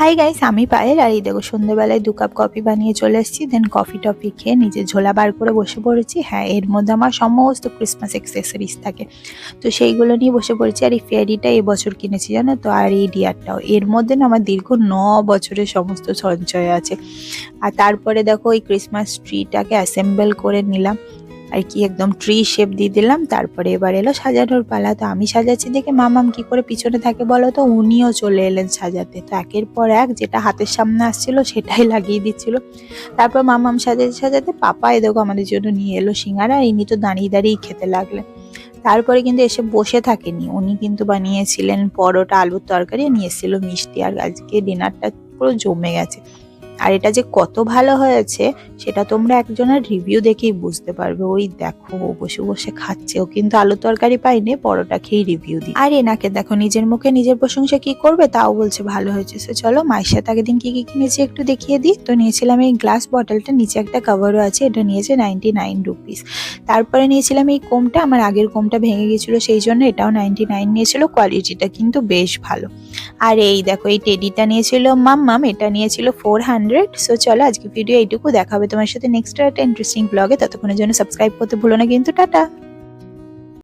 Hi guys, আমি পায়েল। আর এই দেখো সন্ধ্যেবেলায় 2 কাপ কফি বানিয়ে চলে এসেছি। দেন কফি টফি খেয়ে নিজে ঝোলা বার করে বসে পড়েছি। হ্যাঁ, এর মধ্যে আমার সমস্ত ক্রিসমাস অ্যাক্সেসরিজ থাকে, তো সেইগুলো নিয়ে বসে পড়েছি। আর এই ফেয়ারিটা এবছর কিনেছি জানো তো, আর এই ডিয়ারটাও। এর মধ্যে না আমার দীর্ঘ 9 বছরের সমস্ত সঞ্চয় আছে। আর তারপরে দেখো এই ক্রিসমাস ট্রিটাকে অ্যাসেম্বল করে নিলাম আর কি, একদম ট্রি শেপ দিয়ে দিলাম। তারপরে এবার এলো সাজানোর পালা। তো আমি সাজাচ্ছি দেখে মামাম কি করে পিছনে থাকে বলো তো, উনিও চলে এলেন সাজাতে। তো একের পর এক যেটা হাতের সামনে আসছিল সেটাই লাগিয়ে দিচ্ছিল। তারপর মামাম সাজাতে সাজাতে পাপা এ দেখো আমাদের জন্য নিয়ে এলো সিঙ্গারা, আর ইনি তো দাঁড়িয়ে দাঁড়িয়েই খেতে লাগলেন। তারপরে কিন্তু এসে বসে থাকেনি, উনি কিন্তু বানিয়েছিলেন পরোটা, আলুর তরকারি, নিয়ে এসেছিল মিষ্টি। আর আজকে ডিনারটা পুরো জমে গেছে। আর এটা যে কত ভালো হয়েছে সেটা তোমরা একজনের রিভিউ দেখেই বুঝতে পারবে। ওই দেখো ও বসে বসে খাচ্ছে, ও কিন্তু আলু তরকারি পাইনি, পরোটা খেয়েই রিভিউ দিই। আর এনাকে দেখো নিজের মুখে নিজের প্রশংসা কি করবে, তাও বলছে ভালো হয়েছে। সো চলো মায়ের সাথে আগের দিন কি কি কিনেছি একটু দেখিয়ে দিই। তো নিয়েছিলাম এই গ্লাস বটলটা, নিচে একটা কভারও আছে, এটা নিয়েছে 99 রুপিস। তারপরে নিয়েছিলাম এই কোমটা, আমার আগের কোমটা ভেঙে গেছিলো সেই জন্য এটাও 99 নিয়েছিল, কোয়ালিটিটা কিন্তু বেশ ভালো। আর এই দেখো এই টেডিটা নিয়েছিল মাম্মাম, এটা নিয়েছিল 400। সো চলো আজকে ভিডিও এইটুকু, দেখাবে তোমার সাথে নেক্সট একটা ইন্টারেস্টিং ব্লগে। ততক্ষণের জন্য সাবস্ক্রাইব করতে ভুলো না কিন্তু। টাটা।